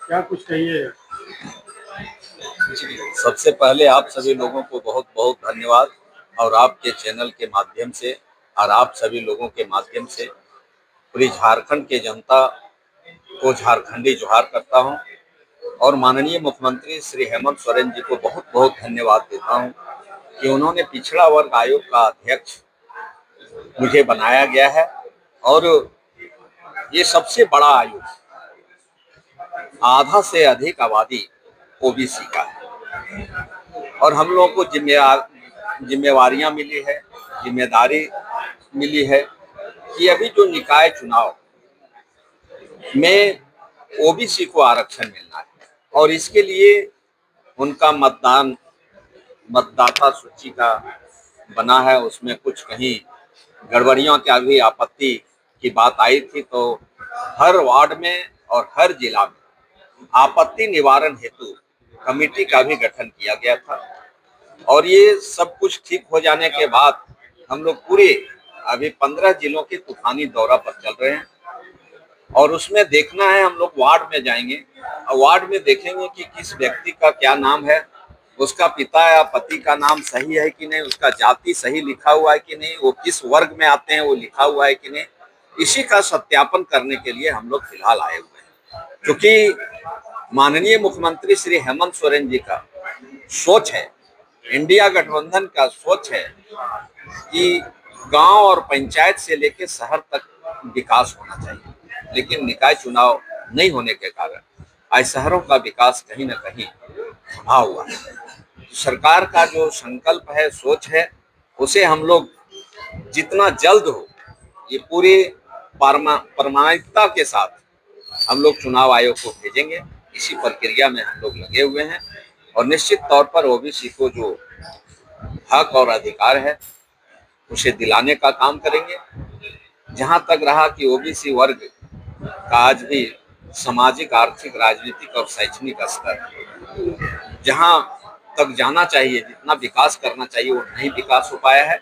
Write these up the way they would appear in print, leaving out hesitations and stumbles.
क्या कुछ कहिए। सबसे पहले आप सभी लोगों को बहुत बहुत धन्यवाद। और आपके चैनल के माध्यम से और आप सभी लोगों के माध्यम से पूरी झारखंड के जनता को झारखंडी जोहार करता हूं। और माननीय मुख्यमंत्री श्री हेमंत सोरेन जी को बहुत बहुत धन्यवाद देता हूं कि उन्होंने पिछड़ा वर्ग आयोग का अध्यक्ष मुझे बनाया गया है। और ये सबसे बड़ा आयोग, आधा से अधिक आबादी ओबीसी का है। और हम लोगों को जिम्मेवारियां मिली है, जिम्मेदारी मिली है कि अभी जो निकाय चुनाव में ओबीसी को आरक्षण मिलना है, और इसके लिए उनका मतदाता सूची का बना है, उसमें कुछ कहीं गड़बड़ियों की भी आपत्ति की बात आई थी। तो हर वार्ड में और हर जिला में आपत्ति निवारण हेतु कमेटी का भी गठन किया गया था। और ये सब कुछ ठीक हो जाने के बाद हम लोग पूरे अभी 15 जिलों के तूफानी दौरा पर चल रहे हैं। और उसमें देखना है, हम लोग वार्ड में जाएंगे और वार्ड में देखेंगे कि किस व्यक्ति का क्या नाम है, उसका पिता या पति का नाम सही है कि नहीं, उसका जाति सही लिखा हुआ है कि नहीं, वो किस वर्ग में आते हैं वो लिखा हुआ है कि नहीं। इसी का सत्यापन करने के लिए हम लोग फिलहाल आए हुए हैं, क्योंकि माननीय मुख्यमंत्री श्री हेमंत सोरेन जी का सोच है, इंडिया गठबंधन का सोच है कि गांव और पंचायत से लेकर शहर तक विकास होना चाहिए। लेकिन निकाय चुनाव नहीं होने के कारण आज शहरों का विकास कहीं ना कहीं थमा हुआ है। सरकार का जो संकल्प है, सोच है, उसे हम लोग जितना जल्द हो, ये पूरे प्रामाणिकता के साथ हम लोग चुनाव आयोग को भेजेंगे। इसी प्रक्रिया में हम लोग लगे हुए हैं और निश्चित तौर पर ओबीसी को जो हक और अधिकार है उसे दिलाने का काम करेंगे। जहां तक रहा कि ओबीसी वर्ग का आज भी सामाजिक, आर्थिक, राजनीतिक और शैक्षणिक स्तर जहां तक जाना चाहिए, जितना विकास करना चाहिए, वो नहीं विकास हो पाया है।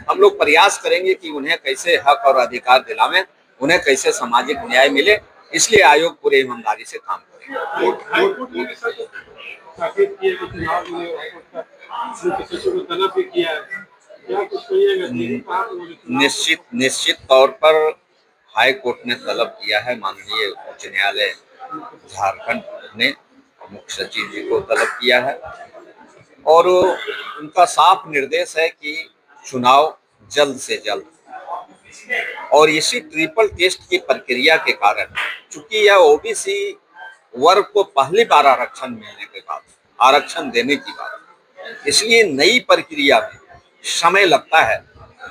हम लोग प्रयास करेंगे कि उन्हें कैसे हक और अधिकार दिलावें, उन्हें कैसे सामाजिक न्याय मिले। इसलिए आयोग पूरे ईमानदारी से काम करेगा। ताकीद किए कि चुनाव में मुख्य सचिव को तलब भी किया है। क्या कुछ कहिएगा। निश्चित तौर पर हाई कोर्ट ने तलब किया है, माननीय उच्च न्यायालय झारखंड ने मुख्य सचिव जी को तलब किया है। और उनका साफ निर्देश है कि चुनाव जल्द से जल्द, और इसी ट्रिपल टेस्ट की प्रक्रिया के कारण, चूंकि यह ओबीसी वर्ग को पहली बार आरक्षण मिलने के बाद आरक्षण देने की बात, इसलिए नई प्रक्रिया में समय लगता है।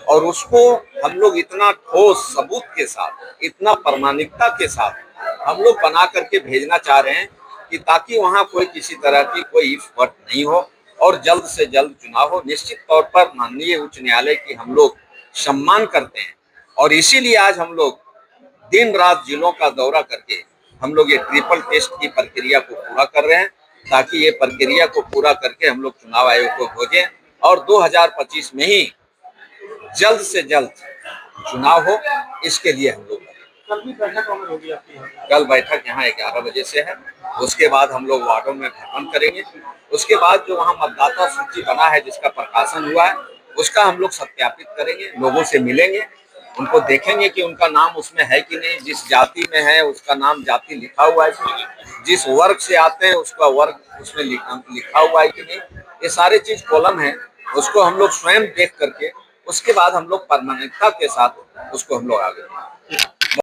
और उसको हम लोग इतना ठोस सबूत के साथ, इतना प्रामाणिकता के साथ हम लोग बना करके भेजना चाह रहे हैं कि ताकि वहां कोई किसी तरह की कोई फर्क नहीं हो और जल्द से जल्द चुनाव हो। निश्चित तौर पर माननीय उच्च न्यायालय की हम लोग सम्मान करते हैं और इसीलिए आज हम लोग दिन रात जिलों का दौरा करके हम लोग ये ट्रिपल टेस्ट की प्रक्रिया को पूरा कर रहे हैं, ताकि ये प्रक्रिया को पूरा करके हम लोग चुनाव आयोग को भेजें और 2025 में ही जल्द से जल्द चुनाव हो। इसके लिए हम लोग कल भी बैठक होगी आपकी? कल बैठक यहाँ 11 बजे से है। उसके बाद हम लोग वार्डों में भ्रमण करेंगे। उसके बाद जो वहाँ मतदाता सूची बना है, जिसका प्रकाशन हुआ है, उसका हम लोग सत्यापित करेंगे, लोगों से मिलेंगे, उनको देखेंगे कि उनका नाम उसमें है कि नहीं, जिस जाति में है उसका नाम जाति लिखा हुआ है कि नहीं, जिस वर्ग से आते हैं उसका वर्ग उसमें लिखा हुआ है कि नहीं। ये सारे चीज कॉलम है, उसको हम लोग स्वयं देख करके उसके बाद हम लोग प्रामाणिकता के साथ उसको हम लोग आगे